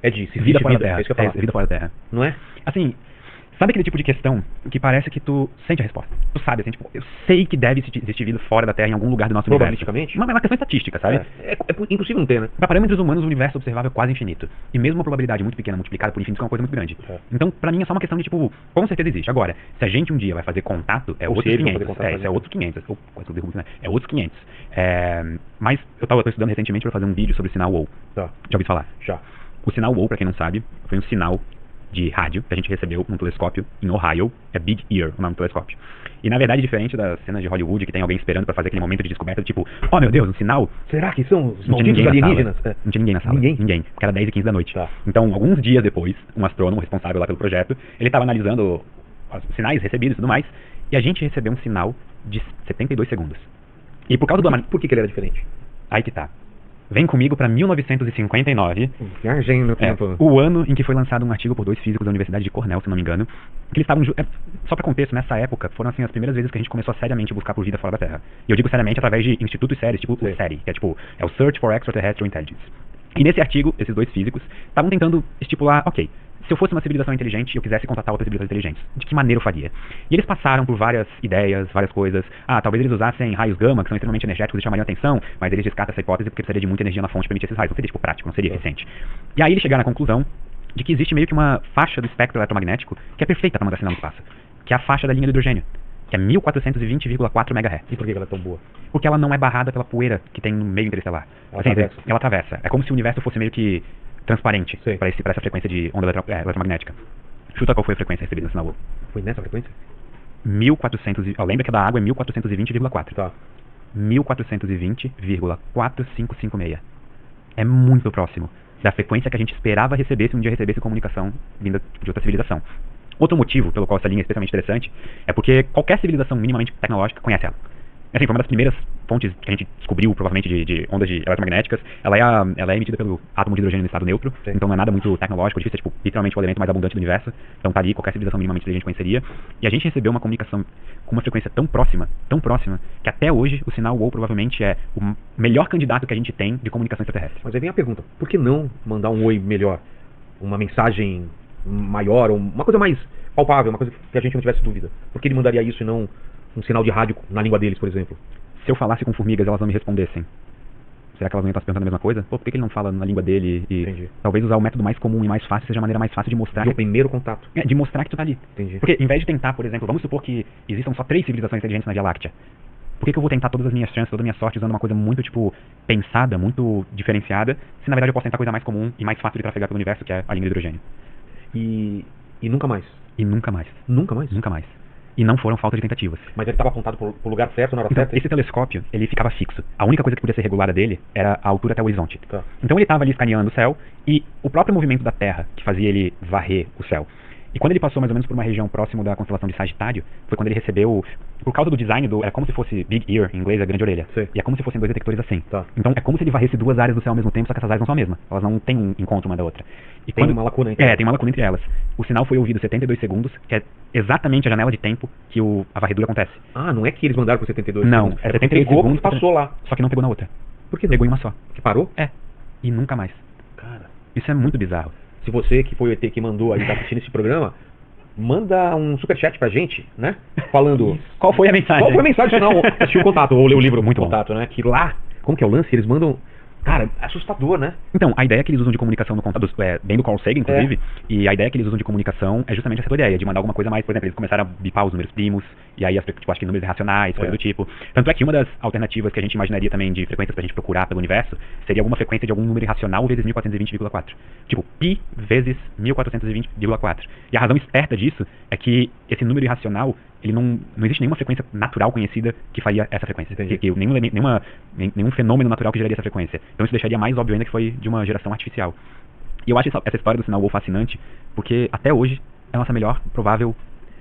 É de se vida fora da Terra. É isso que eu ia falar. Vida fora da Terra. Não é? Assim, sabe aquele tipo de questão que parece que tu sente a resposta? Tu sabe, assim, tipo, eu sei que deve existir vida fora da Terra em algum lugar do nosso universo. Probabilmente. Mas é uma questão estatística, sabe? É impossível não ter, né? Para parâmetros humanos, o universo observável é quase infinito. E mesmo uma probabilidade muito pequena multiplicada por infinito é uma coisa muito grande. Então, pra mim, é só uma questão de, tipo, com certeza existe. Agora, se a gente um dia vai fazer contato, é outros 500. Isso é outros 500. É outros 500. Mas eu tô estudando recentemente pra fazer um vídeo sobre o sinal WOW. Tá. Já ouvi falar? Já. O sinal WOW, pra quem não sabe, foi um sinal de rádio que a gente recebeu num telescópio em Ohio. É Big Ear, o nome do telescópio. E na verdade, diferente das cenas de Hollywood, que tem alguém esperando pra fazer aquele momento de descoberta, tipo, oh meu Deus, um sinal. Será que são os Não tinha malditos ninguém alienígenas? Não tinha ninguém na sala. Ninguém. Porque era 10 e 15 da noite. Tá. Então, alguns dias depois, um astrônomo responsável lá pelo projeto, ele estava analisando os sinais recebidos e tudo mais, e a gente recebeu um sinal de 72 segundos. E por causa do... Por que ele era diferente? Aí que tá. Vem comigo pra 1959, Viagem no tempo. o ano em que foi lançado um artigo por 2 físicos da Universidade de Cornell, se não me engano, que eles estavam... só pra contexto, nessa época, foram assim as primeiras vezes que a gente começou a seriamente buscar por vida fora da Terra. E eu digo seriamente através de institutos sérios, tipo o SETI, que é o Search for Extraterrestrial Intelligence. E nesse artigo, esses 2 físicos estavam tentando estipular, ok, se eu fosse uma civilização inteligente e eu quisesse contatar outras civilizações inteligentes, de que maneira eu faria? E eles passaram por várias ideias, várias coisas. Talvez eles usassem raios gama, que são extremamente energéticos e chamariam atenção, mas eles descartam essa hipótese porque precisaria de muita energia na fonte para emitir esses raios. Não seria, tipo, prático, não seria eficiente. E aí eles chegaram à conclusão de que existe meio que uma faixa do espectro eletromagnético que é perfeita para mandar sinal no espaço, que é a faixa da linha do hidrogênio, que é 1420,4 MHz. E por que ela é tão boa? Porque ela não é barrada pela poeira que tem no meio interestelar. Ela atravessa. É como se o universo fosse meio que transparente para essa frequência de onda eletromagnética. Chuta qual foi a frequência recebida no sinal WOW. Foi nessa frequência? 1400. Lembra que a da água é 1420,4. Tá. 1420,4556. É muito próximo da frequência que a gente esperava receber se um dia recebesse comunicação vinda de outra civilização. Outro motivo pelo qual essa linha é especialmente interessante é porque qualquer civilização minimamente tecnológica conhece ela. Assim, foi uma das primeiras fontes que a gente descobriu, provavelmente, de ondas eletromagnéticas. Ela é emitida pelo átomo de hidrogênio no estado neutro, então não é nada muito tecnológico, difícil, é tipo, literalmente o elemento mais abundante do universo. Então tá ali, qualquer civilização minimamente inteligente conheceria. E a gente recebeu uma comunicação com uma frequência tão próxima, que até hoje o sinal WOW provavelmente é o melhor candidato que a gente tem de comunicação extraterrestre. Mas aí vem a pergunta, por que não mandar um oi melhor? Uma mensagem maior, uma coisa mais palpável, uma coisa que a gente não tivesse dúvida? Por que ele mandaria isso e não um sinal de rádio na língua deles, por exemplo? Se eu falasse com formigas, elas não me respondessem. Será que elas não iam estar se pensando a mesma coisa? Pô, por que ele não fala na língua dele? E talvez usar o método mais comum e mais fácil seja a maneira mais fácil de mostrar. O primeiro contato. De mostrar que tu tá ali. Entendi. Porque, em vez de tentar, por exemplo, vamos supor que existam só 3 civilizações inteligentes na Via Láctea. Por que eu vou tentar todas as minhas chances, toda a minha sorte usando uma coisa muito, tipo, pensada, muito diferenciada, se na verdade eu posso tentar a coisa mais comum e mais fácil de trafegar pelo universo, que é a linha de hidrogênio? E nunca mais? E nunca mais. Nunca mais? Nunca mais. E não foram falta de tentativas. Mas ele estava apontado pro lugar certo, na hora certa? Esse telescópio, ele ficava fixo. A única coisa que podia ser regulada dele era a altura até o horizonte. Tá. Então ele estava ali escaneando o céu e o próprio movimento da Terra que fazia ele varrer o céu. E quando ele passou mais ou menos por uma região próxima da constelação de Sagitário, foi quando ele recebeu, por causa do design é como se fosse Big Ear, em inglês é grande orelha. Sim. E é como se fossem 2 detectores assim. Tá. Então é como se ele varresse 2 áreas do céu ao mesmo tempo, só que essas áreas não são a mesma. Elas não têm um encontro uma da outra. E tem uma lacuna entre elas. Tem uma lacuna entre elas. O sinal foi ouvido 72 segundos, que é exatamente a janela de tempo que a varredura acontece. Não é que eles mandaram por 72 não, segundos. É 72 pegou, segundos. Passou lá. Só que não pegou na outra. Por que? Pegou em uma só. Que parou? E nunca mais. Cara. Isso é muito bizarro. Se você que foi o ET que mandou aí, tá assistindo esse programa, manda um superchat pra gente, né? Falando... Qual foi a mensagem? Qual foi a mensagem? Não, assistiu o Contato, ou leu o livro muito Contato, né? Que lá, como que é o lance? Eles mandam... Cara, assustador, né? Então, a ideia que eles usam de comunicação no contato, bem do Carl Sagan, inclusive, e a ideia que eles usam de comunicação é justamente essa ideia, de mandar alguma coisa mais, por exemplo, eles começaram a bipar os números primos, e aí, tipo, acho que números irracionais, coisa do tipo. Tanto é que uma das alternativas que a gente imaginaria também de frequências pra gente procurar pelo universo, seria alguma frequência de algum número irracional vezes 1420,4. Tipo, pi vezes 1420,4. E a razão esperta disso é que esse número irracional, ele não existe nenhuma frequência natural conhecida que faria essa frequência. Nenhum fenômeno natural que geraria essa frequência. Então isso deixaria mais óbvio ainda que foi de uma geração artificial. E eu acho essa história do sinal WOW fascinante, porque até hoje é a nossa melhor provável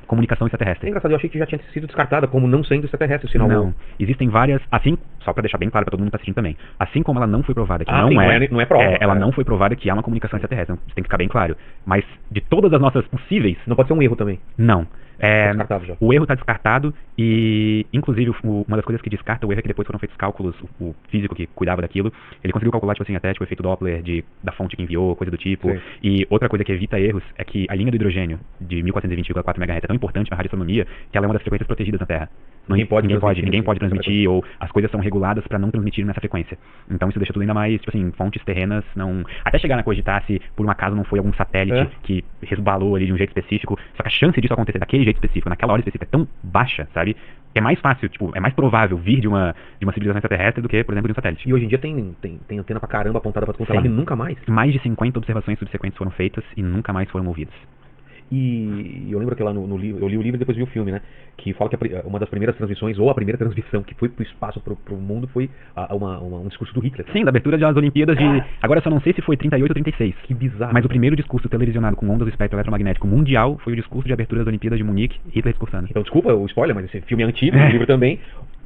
comunicação extraterrestre. É engraçado, eu achei que já tinha sido descartada como não sendo extraterrestre o sinal WOW. Não, existem várias, assim, só pra deixar bem claro pra todo mundo que tá assistindo também, assim como ela não foi provada que não é prova. Ela não foi provada que há uma comunicação extraterrestre, isso tem que ficar bem claro. Mas de todas as nossas possíveis... Não pode ser um erro também. Não. É, Descartado já. o erro está descartado e, inclusive, uma das coisas que descarta o erro é que depois foram feitos cálculos, o físico que cuidava daquilo, ele conseguiu calcular, tipo assim, até tipo, o efeito Doppler da fonte que enviou, coisa do tipo. Sim. E outra coisa que evita erros é que a linha do hidrogênio de 1420,4 MHz é tão importante na radioastronomia que ela é uma das frequências protegidas na Terra. Ninguém pode transmitir, ou as coisas são reguladas para não transmitir nessa frequência. Então isso deixa tudo ainda mais, tipo assim, fontes terrenas não... Até chegar na cogitar se por um acaso não foi algum satélite que resbalou ali de um jeito específico, só que a chance disso acontecer daquele jeito específico, naquela hora específica, é tão baixa, sabe? Que é mais fácil, tipo, é mais provável vir de uma civilização extraterrestre do que, por exemplo, de um satélite. E hoje em dia tem antena pra caramba apontada pra todo lado e nunca mais. Mais de 50 observações subsequentes foram feitas e nunca mais foram ouvidas. E eu lembro que lá no livro, eu li o livro e depois vi o filme, né? Que fala que uma das primeiras transmissões, ou a primeira transmissão que foi pro espaço, pro mundo, foi um discurso do Hitler. Sim, da abertura das Olimpíadas de... Agora eu só não sei se foi 38 ou 36. Que bizarro. Mas o primeiro discurso televisionado com ondas do espectro eletromagnético mundial foi o discurso de abertura das Olimpíadas de Munique, Hitler discursando. Então, desculpa o spoiler, mas esse filme é antigo, o livro também.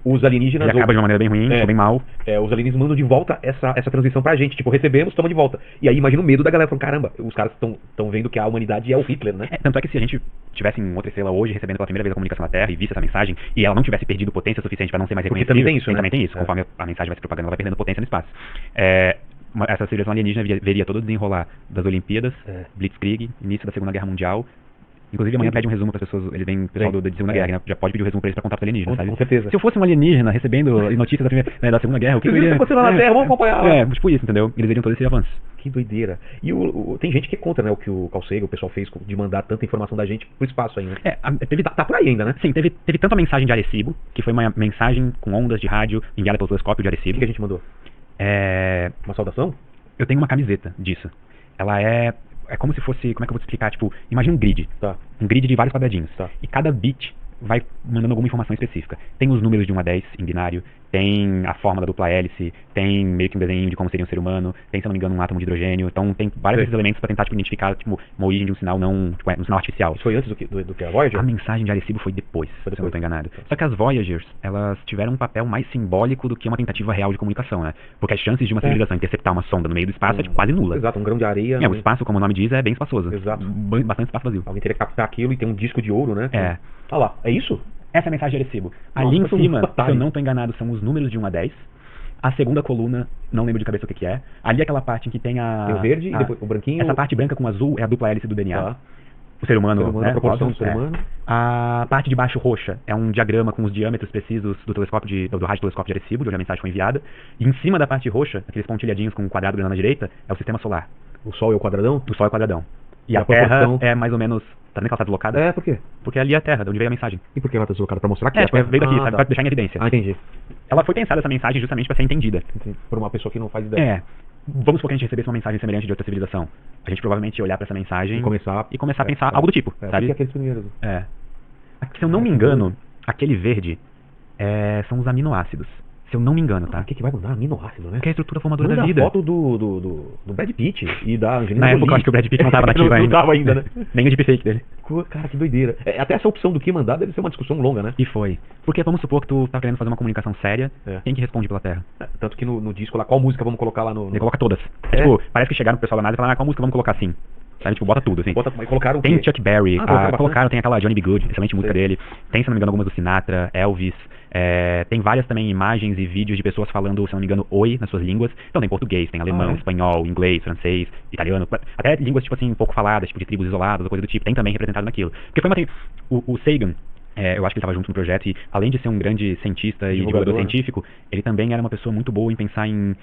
Os alienígenas... Ele acaba de uma maneira bem ruim, bem mal. Os alienígenas mandam de volta essa transmissão pra gente. Tipo, recebemos, toma de volta. E aí imagina o medo da galera, falando, caramba, os caras estão vendo que a humanidade é o Hitler, né? Tanto é que se a gente tivesse em outra estrela hoje, recebendo pela primeira vez a comunicação na Terra e visse essa mensagem, e ela não tivesse perdido potência suficiente pra não ser mais Porque reconhecível... também tem isso, né? Também tem isso. Conforme a mensagem vai se propagando, ela vai perdendo potência no espaço. Essa civilização alienígena veria todo o desenrolar das Olimpíadas, Blitzkrieg, início da Segunda Guerra Mundial. Inclusive amanhã pede um resumo para as pessoas, eles vêm, pessoal da Segunda Guerra, né? Já pode pedir o resumo para eles para contar para alienígena, sabe? Com certeza. Se eu fosse um alienígena recebendo notícias da Segunda Guerra, o que eu iria... acontecendo lá na Terra, vamos acompanhar. Tipo isso, entendeu? Eles veriam todo esse avanço. Que doideira. E tem gente que conta, né, o que o Carl Sagan, o pessoal fez de mandar tanta informação da gente pro espaço ainda. Tá por aí ainda, né? Sim, teve tanto a mensagem de Arecibo, que foi uma mensagem com ondas de rádio enviada pelo telescópio de Arecibo. O que a gente mandou? Uma saudação? Eu tenho uma camiseta disso. Ela é como se fosse, como é que eu vou te explicar? Tipo, imagina um grid. Tá. Um grid de vários quadradinhos. Tá. E cada bit vai mandando alguma informação específica. Tem os números de 1 a 10 em binário, tem a forma da dupla hélice, tem meio que um desenho de como seria um ser humano, tem, se não me engano, um átomo de hidrogênio. Então tem vários desses elementos para tentar identificar uma origem de um sinal um sinal artificial. Isso foi antes do que a Voyager? A mensagem de Arecibo foi depois, se eu não estou enganado. Só que as Voyagers, elas tiveram um papel mais simbólico do que uma tentativa real de comunicação, né? Porque as chances de uma civilização interceptar uma sonda no meio do espaço é quase nula. Exato, um grão de areia. O espaço, como o nome diz, é bem espaçoso. Exato. Bastante espaço vazio. Alguém teria que captar aquilo e ter um disco de ouro, né? Olha lá, é isso? Essa é a mensagem de Arecibo. Ali em cima, se eu não estou enganado, são os números de 1 a 10. A segunda coluna, não lembro de cabeça o que é. Ali é aquela parte em que tem Tem o verde e depois o branquinho. Essa parte branca com azul é a dupla hélice do DNA. Tá. O ser humano, né? A proporção do ser humano. A parte de baixo roxa é um diagrama com os diâmetros precisos do telescópio do radiotelescópio de Arecibo, de onde a mensagem foi enviada. E em cima da parte roxa, aqueles pontilhadinhos com um quadrado grande na direita, é o sistema solar. O Sol é o quadradão? O Sol é o quadradão. E a Terra é mais ou menos... Tá vendo que ela tá deslocada? Por quê? Porque ali é a Terra, de onde veio a mensagem. E por que ela tá deslocada? Pra mostrar que veio daqui, pra deixar em evidência. Entendi. Ela foi pensada, essa mensagem, justamente pra ser entendida. Por uma pessoa que não faz ideia. Vamos supor que a gente recebesse uma mensagem semelhante de outra civilização. A gente provavelmente ia olhar pra essa mensagem e começar a pensar algo do tipo, sabe? Que aqueles primeiros. Se eu não me engano, aquele verde são os aminoácidos. Se eu não me engano, tá? O que vai mudar? Aminoácido, né? Que é a estrutura formadora da vida. A foto do Brad Pitt e da Angelina Jolie. Na época eu acho que o Brad Pitt não tava nativa ainda. Não tava ainda, né? Nem o deepfake dele. Cara, que doideira. Até essa opção do que mandar deve ser uma discussão longa, né? E foi. Porque vamos supor que tu tá querendo fazer uma comunicação séria, quem que responde pela Terra? Tanto que no disco lá, qual música vamos colocar lá no... Ele coloca todas. Tipo, parece que chegaram pro pessoal da NASA e falaram, qual música vamos colocar assim? Sabe, tipo, bota tudo, assim. Colocaram tem Chuck Berry, tem aquela Johnny B. Good, excelente música dele. Tem, se não me engano, algumas do Sinatra, Elvis. Tem várias também imagens e vídeos de pessoas falando, se não me engano, oi nas suas línguas. Então tem português, tem alemão, espanhol, inglês, francês, italiano, até línguas, tipo assim, um pouco faladas, tipo de tribos isoladas, coisa do tipo, tem também representado naquilo. Porque foi o Sagan, eu acho que ele estava junto no projeto e, além de ser um grande cientista e divulgador científico, ele também era uma pessoa muito boa em pensar em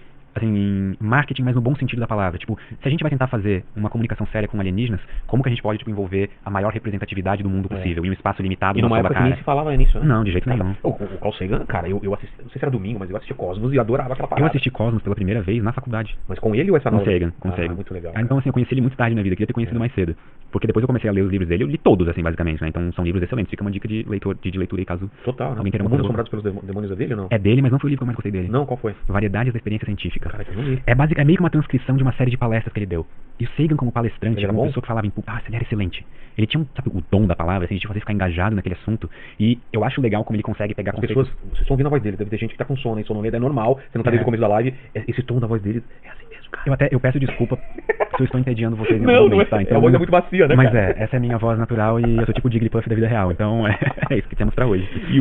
marketing, mas no bom sentido da palavra. Tipo, se a gente vai tentar fazer uma comunicação séria com alienígenas, como que a gente pode, tipo, envolver a maior representatividade do mundo possível em um espaço limitado? E numa época que nem se falava nisso, né? Não, de jeito nenhum. O Carl Sagan, cara, eu assisti, não sei se era domingo, mas eu assisti Cosmos e adorava aquela parada. Eu assisti Cosmos pela primeira vez na faculdade. Mas com ele ou essa nova? Com Sagan. Muito legal. Então, assim, eu conheci ele muito tarde na vida, queria ter conhecido mais cedo. Porque depois eu comecei a ler os livros dele, eu li todos, assim, basicamente, né? Então são livros excelentes, fica uma dica de leitura aí, caso alguém queira Mundos Assombrados pelos Demônios dele ou não? É dele, mas não foi o livro que eu mais gostei dele. Não, qual foi? Variedades da Experiência Científica. Cara, que eu não li. É meio que uma transcrição de uma série de palestras que ele deu. E o Sagan, como palestrante, era uma bom? pessoa que falava ele era excelente. Ele tinha o dom da palavra, assim, de fazer ficar engajado naquele assunto. E eu acho legal como ele consegue pegar conceitos... Vocês estão ouvindo a voz dele, deve ter gente que tá com sono, hein? Sono é normal, você não tá desde o começo da live. Esse tom da voz dele é assim mesmo, cara. Eu peço desculpa se eu estou entediando vocês em Não, algum não é. momento, tá? A Então, voz é muito macia, né, mas cara? essa é a minha voz natural e eu sou tipo o Jigglypuff da vida real. Então, é isso que temos pra hoje. E,